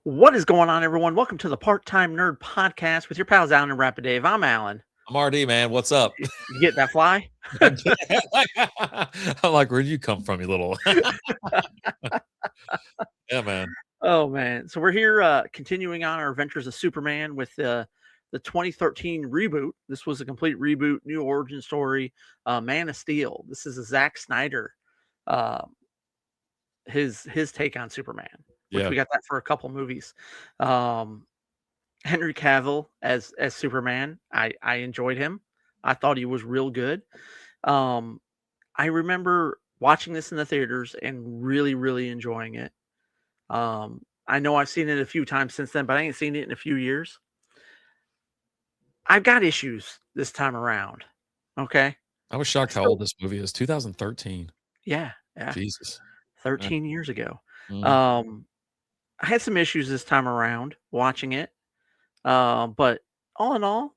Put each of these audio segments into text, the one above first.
What is going on, everyone? Welcome to the Part-Time Nerd Podcast with your pals Alan and Rapid Dave. I'm Alan. I'm RD, man. What's up? You get that fly? I'm like, where'd you come from, you little? Yeah, man. Oh man! So we're here continuing on our adventures of Superman with the 2013 reboot. This was a complete reboot, new origin story. Man of Steel. This is a Zack Snyder, uh, his take on Superman, which Yeah. we got that for a couple movies. Henry Cavill as Superman. I enjoyed him. I thought he was real good. Um, I remember watching this in the theaters and really, really enjoying it. I know I've seen it a few times since then, but I ain't seen it in a few years. I've got issues this time around. Okay. I was shocked how old this movie is. 2013. Yeah. Yeah. Jesus. 13 years ago. Mm. Um, I had some issues this time around watching it. But all in all,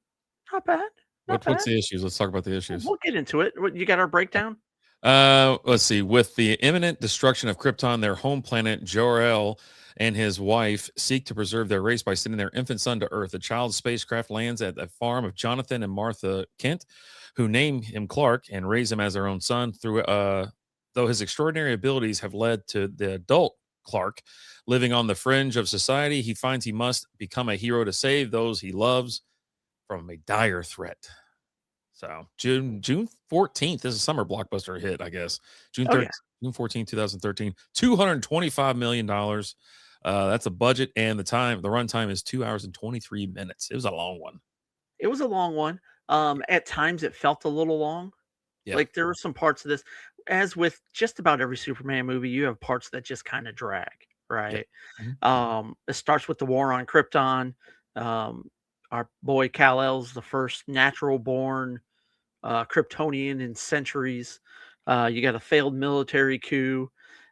not bad. Not What's bad. the issues? Let's talk about the issues. We'll get into it. You got our breakdown? Let's see. With the imminent destruction of Krypton, their home planet, Jor-El and his wife seek to preserve their race by sending their infant son to Earth. A child's spacecraft lands at the farm of Jonathan and Martha Kent, who name him Clark and raise him as their own son. Though his extraordinary abilities have led to the adult Clark living on the fringe of society, he finds he must become a hero to save those he loves from a dire threat. So June 14th is a summer blockbuster hit, I guess. June Oh 13th, yeah. June 14th, 2013. $225 million. That's a budget, and the runtime is 2 hours and 23 minutes. It was a long one. It was a long one. At times it felt a little long. Yeah. Like there were some parts of this, as with just about every Superman movie, you have parts that just kind of drag, right? Mhm. It starts with the war on Krypton. Our boy Kal-El's the first natural born Kryptonian in centuries. You got a failed military coup.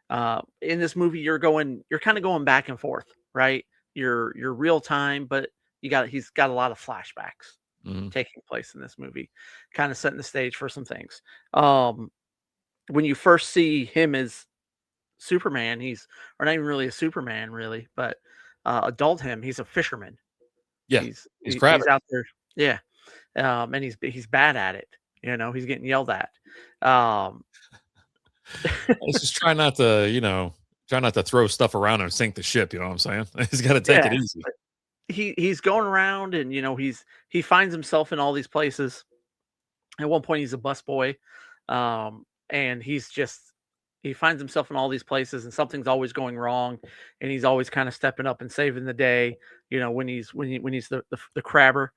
In this movie, you're kind of going back and forth, right? You're real time, but he's got a lot of flashbacks Mhm. taking place in this movie, kind of setting the stage for some things. When you first see him as Superman, or not even really a Superman, really, but adult him, he's a fisherman. Yeah. He's He's crabbing. out there, yeah, and he's bad at it. He's getting yelled at. Um, Let's just try not to throw stuff around and sink the ship. You know what I'm saying? He's got to take it yeah, easy. he's going around, and he finds himself in all these places. At one point, he's a busboy, and he finds himself in all these places, and something's always going wrong, and he's always kind of stepping up and saving the day. When he's the crabber,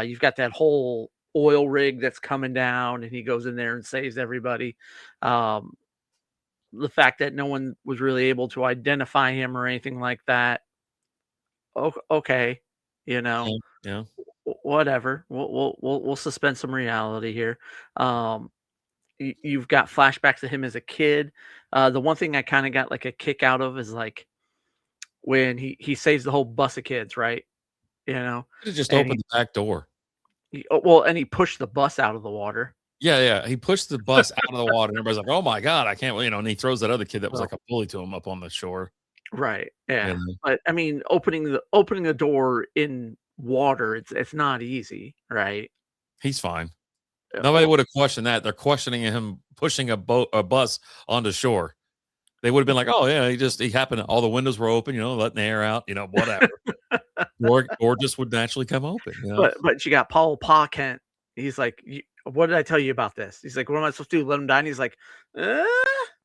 you've got that whole oil rig that's coming down, and he goes in there and saves everybody. Um, the fact that no one was really able to identify him or anything like that. Okay, you know, Yeah. Yeah. whatever. We'll suspend some reality here. Um, you've got flashbacks of him as a kid. The one thing I kind of got like a kick out of is like when he saves the whole bus of kids, right? You know, Could have just and opened the back door. and he pushed the bus out of the water. Yeah, yeah. He pushed the bus out of the water, and everybody's like, "Oh my god, I can't!" And he throws that other kid that was Well, like a bully to him up on the shore. right, yeah. And But I mean, opening the door in water, it's not easy, right? he's fine. Nobody Well, would have questioned that. They're questioning him pushing a bus onto shore. They would have been like, "Oh yeah, he happened. All the windows were open, letting the air out, whatever." Or just would naturally come open. but you got Paul Pa Kent. He's like, "What did I tell you about this?" He's like, "What am I supposed to do? Let him die?" And he's like, uh,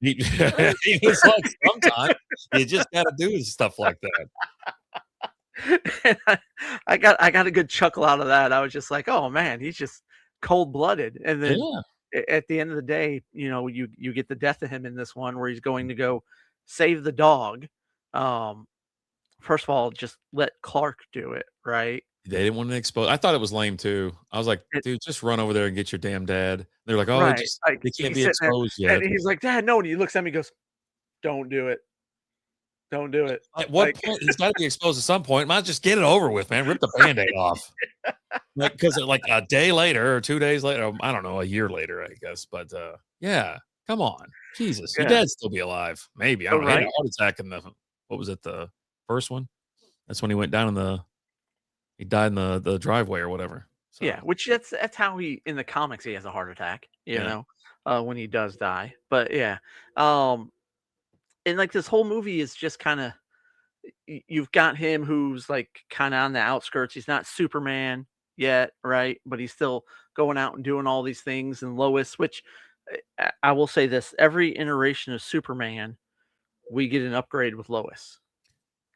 He, uh. he was like, "Sometimes you just got to do stuff like that." And I got a good chuckle out of that. I was just like, "Oh man, he's just cold blooded." And then Yeah, at the end of the day, you get the death of him in this one where he's going to go save the dog. Um, First of all, just let Clark do it, right? they didn't want to expose. I thought it was lame too. I was like, It, "Dude, just run over there and get your damn dad." They're like, "Oh, right. Like they can't he's be sitting there exposed and yet." he's like, "Dad, no." And he looks at me and goes, "Don't do it. Don't do it." At what Like, point he's got to be exposed at some point? Might just get it over with, man. Rip the band-aid off. Like, because like a day later or 2 days later, I don't know, a year later, I guess. But yeah, come on, Jesus, your yeah, dad'd still be alive, maybe. I don't know. He had a right. heart attack in the what was it, the first one? That's when he went down in he died in the driveway or whatever. Yeah, So which that's how he in the comics he has a heart attack, yeah. when he does die. But yeah, um, and like this whole movie is just kind of you've got him who's like kind of on the outskirts. He's not Superman yet, right? But he's still going out and doing all these things. And Lois, which I will say this: every iteration of Superman, we get an upgrade with Lois.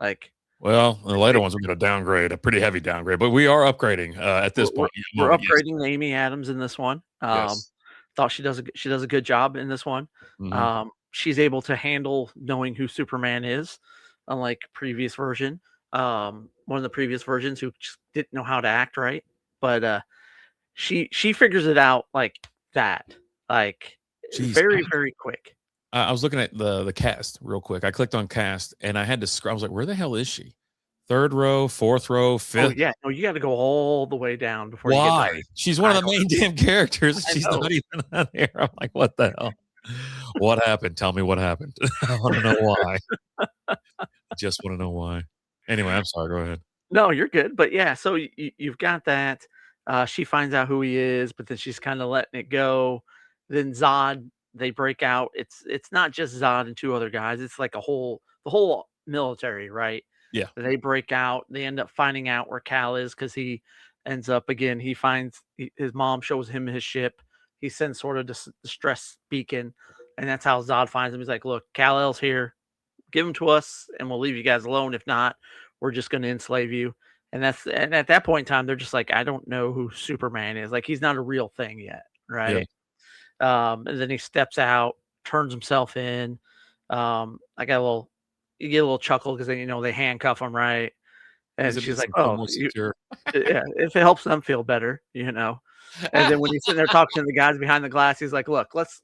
Like Well, the later ones we get a downgrade, a pretty heavy downgrade, but we are upgrading at we're this we're point. At the we're moment, yes, upgrading Amy Adams in this one. yes. Thought she does a good job in this one. Hmm. She's able to handle knowing who Superman is, unlike previous version. One of the previous versions who just didn't know how to act right, but she figures it out like that, like Jeez, very quick. I was looking at the cast real quick. I clicked on cast and I had to scroll. I was like, where the hell is she? Third row, fourth row, Oh fifth. yeah, no, you got to go all the way down before you get to her. Why? She's one I of the don't main damn characters. I She's know. not even on there. I'm like, what the hell? What happened? Tell me what happened. I want to know why. I just want to know why. Anyway, I'm sorry. Go ahead. No, you're good. But yeah, so you've got that. She finds out who he is, but then she's kind of letting it go. Then Zod, they break out. It's not just Zod and two other guys. It's like the whole military, right? Yeah. They break out. They end up finding out where Cal is because he ends up again. He finds his mom shows him his ship. He sends sort of distress beacon, and that's how Zod finds him. He's like, "Look, Kal-El's here. Give them to us and we'll leave you guys alone. If not, we're just going to enslave you." And at that point in time, they're just like, I don't know who Superman is. Like he's not a real thing yet, Yeah. right? And then he steps out, turns himself in. I got a little, you get a little chuckle because then they handcuff him, right? Because And it she's makes like, them feel "Oh, more secure. yeah, if it helps them feel better." And then when he's sitting there talking to the guys behind the glass, he's like, "Look, let's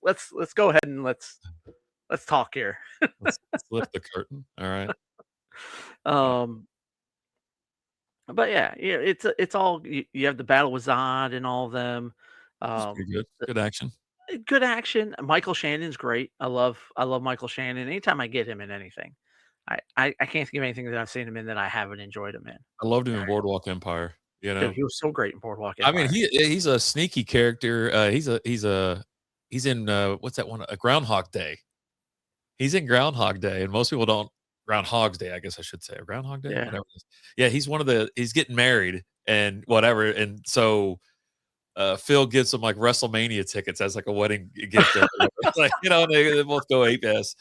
go ahead and let's talk here." Let's lift the curtain. All right. Yeah. Um, But yeah, it's all you have the battle with Zod and all of them. It's Um, pretty good. Good action. Good action. Michael Shannon's great. I love Michael Shannon. Anytime I get him in anything, I can't think of anything that I've seen him in that I haven't enjoyed him in. I loved him in Right. Boardwalk Empire. You Dude, know, he was so great in Boardwalk I mean, Empire. he's a sneaky character. He's in what's that one? A Groundhog Day. He's in Groundhog Day, and most people don't. Groundhog's Day, I guess I should say, or Groundhog Day, Yeah, whatever it is. Yeah, he's one of the. He's getting married and whatever, and so Phil gives him like WrestleMania tickets as like a wedding gift. Like they both go ape ass.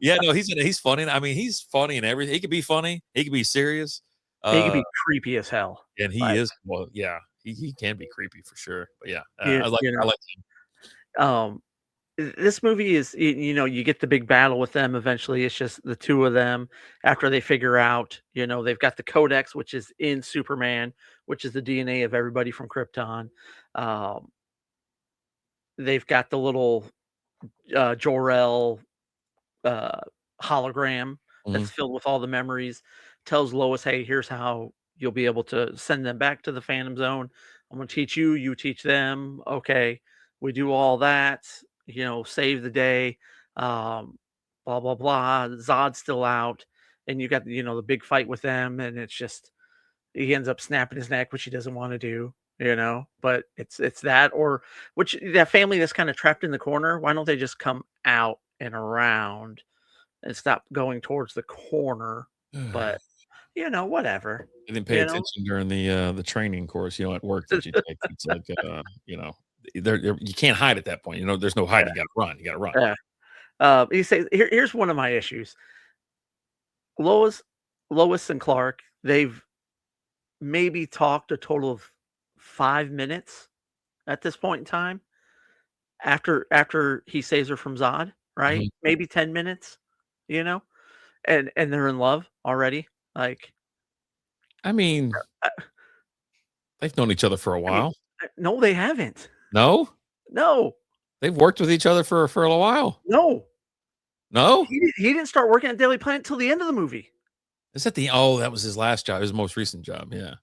Yeah, no, he's funny. I mean, he's funny and everything. He could be funny. He could be serious. he could Uh, be creepy as hell. and he Like is well, yeah. He can be creepy for sure. But yeah, you, you I know, like um, this movie is you get the big battle with them eventually. It's just the two of them after they figure out they've got the codex, which is in Superman, which is the DNA of everybody from Krypton. um, they've got the little Jor-El uh, hologram him. that's filled with all the memories. Tells Lois, "Hey, here's how you'll be able to send them back to the Phantom Zone. I'm going to teach you. You teach them. Okay, we do all that. Save the day. Um, blah blah blah. Zod's still out, and you got the big fight with them, and it's just he ends up snapping his neck, which he doesn't want to do. But it's that or which that family that's kind of trapped in the corner. Why don't they just come out and around and stop going towards the corner? Mhm. But whatever. I didn't pay You know, attention during the training course, at work that you take. It's like, you can't hide at that point. There's no hide. yeah, You gotta run. You gotta run. yeah. You say here's one of my issues. Lois, Lois and Clark. They've maybe talked a total of 5 minutes at this point in time. After he saves her from Zod, right? Mhm. Maybe 10 minutes. You know, and they're in love already. Like, I mean, I, they've known each other for a I mean, while. no, they haven't. No? No, They've worked with each other for a while. no. No? He didn't start working at Daily Planet till the end of the movie. Is that that was his last job, his most recent job, yeah.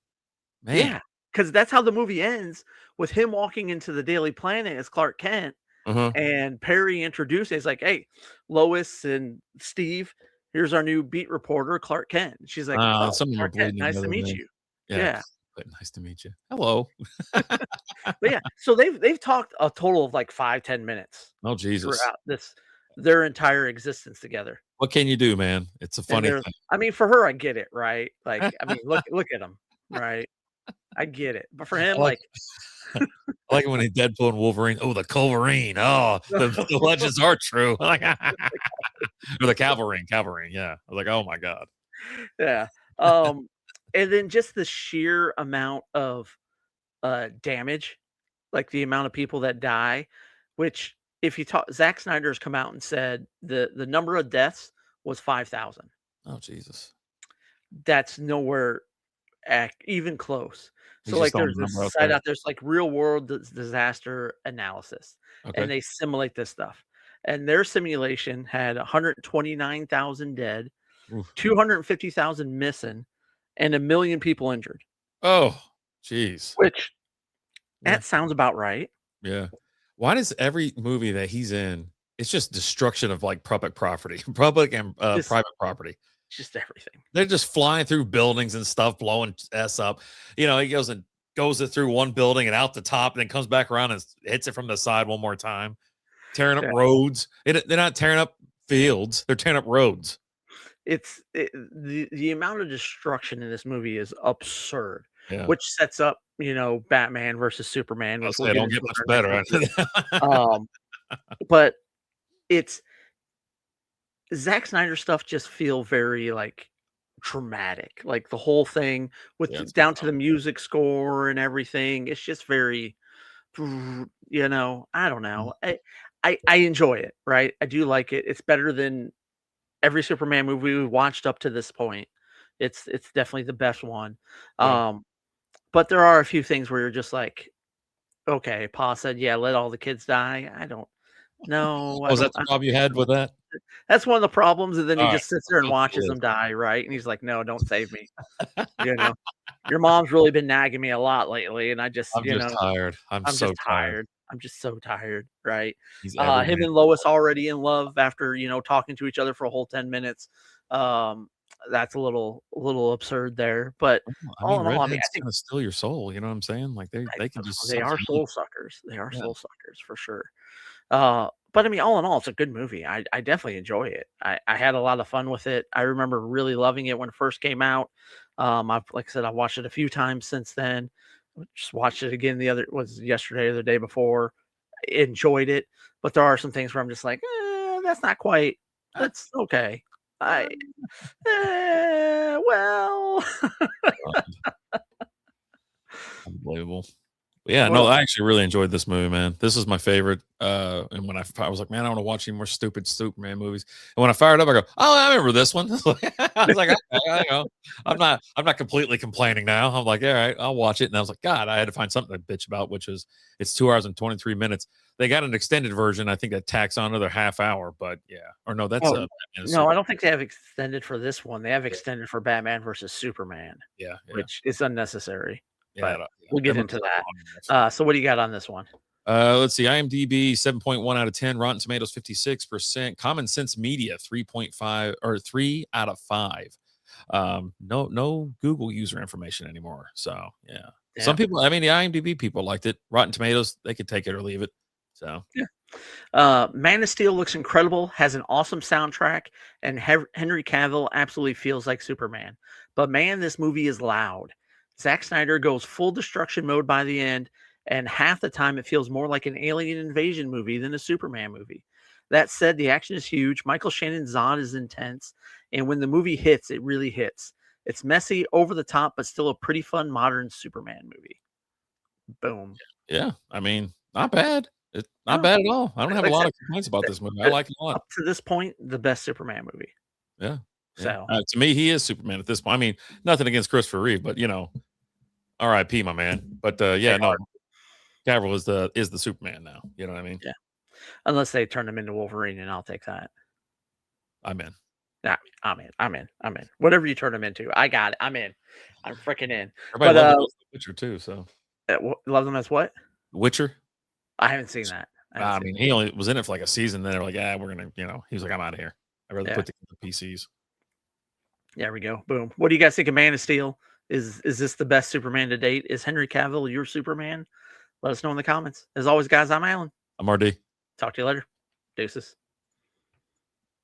Man. Yeah, because that's how the movie ends with him walking into the Daily Planet as Clark Kent, Uh-huh. and Perry introduces, like, "Hey, Lois and Steve," here's our new beat reporter, Clark Kent." And she's like, "Oh, Some of them are Clark Kent, bleeding nice to together, meet man. you." Yeah, Yeah. but nice to meet you. Hello. But yeah, so they've talked a total of like 5-10 minutes Oh, Jesus. throughout their entire existence together. What can you do, man? It's a And funny thing. I mean, for her, I get it, right? Like, I mean, look at him, right? I get it. But for I him, like like, I like it when he Deadpool and Wolverine. Oh, the Culverine. Oh, the legends are true. Like, or the Calverine. Yeah. I was like, oh my God. yeah. Um, and then just the sheer amount of damage, like the amount of people that die, which if you talk, Zack Snyder has come out and said the number of deaths was 5,000. Oh, Jesus. That's nowhere even close. He's So just like throwing there's a this number out site there. out there's like real world disaster analysis, and Okay. they simulate this stuff. And their simulation had 129,000 dead, Oof. 250,000 missing, and 1 million people injured. Oh, jeez. Which Yeah. that sounds about right. Yeah. Why does every movie that he's in, it's just destruction of like public property, public and Just private property? just everything. They're just flying through buildings and stuff, blowing s up. He goes it through one building and out the top, and then comes back around and hits it from the side one more time, tearing up Yeah. roads. They're not tearing up fields; they're tearing up roads. The amount of destruction in this movie is absurd, Yeah, which sets up, Batman versus Superman, I'll which say we'll I get don't into get in much our next better review. after that. Um, but it's Zack Snyder stuff just feel very, like, dramatic, like, the whole thing Yeah, it's good down to stuff. the music score and everything, it's just very, I don't Mhm. know, I enjoy it, right? I do like it, it's better than every Superman movie we've watched up to this point. It's definitely the best one, Yeah. um, but there are a few things where you're just like, "Okay," Pa said, "Yeah, let all the kids die." I don't know, Oh, is that the I don't problem you think had so. with that? That's one of the problems, and then he All right, just sits there and that's what watches it them die, right? And he's like, "No, don't save me." is. You know? "Your mom's really been nagging me a lot lately, and I just, I'm just tired. I'm I'm just so tired. tired. I'm just so tired," right? He's every Him man. and Lois already in love after, talking to each other for a whole 10 minutes. Um, that's a little absurd there, but I all mean, in all, I mean, I redheads think kinda steal your soul, you know what I'm saying? Like, they can just they suck are you in. soul suckers. They are Yeah. soul suckers for sure. But I mean, all in all, it's a good movie. I definitely enjoy it. I had a lot of fun with it. I remember really loving it when it first came out. I've like I said, I've watched it a few times since then. Just watched it again was yesterday or the day before. Enjoyed it, but there are some things where I'm just like, that's not quite. Ah, That's okay. I uh, well, unbelievable. Yeah, what no, else? I actually really enjoyed this movie, man. This is my favorite, and when I was like, "Man, I wanna watch any more stupid Superman movies." And when I fired up, I go, "Oh, I remember this one." I was like, "Okay, I'm not completely complaining now." I'm like, "Alright, I'll watch it." And I was like, "God," I had to find something to bitch about, which is it's 2 hours and 23 minutes. They got an extended version, I think that tacks on another half hour, but yeah. Or no, that's, Oh, Batman and no, I Superman. don't think they have extended for this one. They have Yeah, extended for Batman versus Superman, yeah. which is unnecessary, Yeah, but yeah. we'll That get movie's into not that. long enough. So what do you got on this one? Let's see. IMDb 7.1 out of 10. Rotten Tomatoes 56%. Common Sense Media 3.5 or 3 out of 5. No Google user information anymore. So yeah. Some Yeah. people, I mean, the IMDb people liked it. Rotten Tomatoes, they could take it or leave it. So Yeah. Man of Steel looks incredible, has an awesome soundtrack, and Henry Cavill absolutely feels like Superman. But man, this movie is loud. Zack Snyder goes full destruction mode by the end, and half the time it feels more like an alien invasion movie than a Superman movie. That said, the action is huge. Michael Shannon's Zod is intense, and when the movie hits, it really hits. It's messy, over the top, but still a pretty fun modern Superman movie. Boom. yeah, I mean, not bad. It's not No, bad at all. I don't have a like I lot said, of complaints about the this movie. I the like it a lot. up to this point, the best Superman movie. Yeah. Yeah. So, To me, he is Superman at this point. I mean, nothing against Christopher Reeve, but R.I.P. my man. But say yeah, no, hard, Cavill is the Superman now. You know what I mean? yeah. Unless they turn him into Wolverine, and I'll take that. I'm in. Nah, I'm in. Whatever you turn him into, I got it. I'm in. I'm freaking in. Everybody But, loved him as The Witcher too, so love them as what? Witcher? I haven't seen that. I haven't I seen mean, he only was in it for like a season, then they're like, "Yeah, we're gonna," he was like, "I'm out of here. I'd rather Yeah. put together PCs." There we go. Boom. What do you guys think of Man of Steel? Is this the best Superman to date? Is Henry Cavill your Superman? Let us know in the comments. As always, guys, I'm Alan. I'm RD. Talk to you later. Deuces.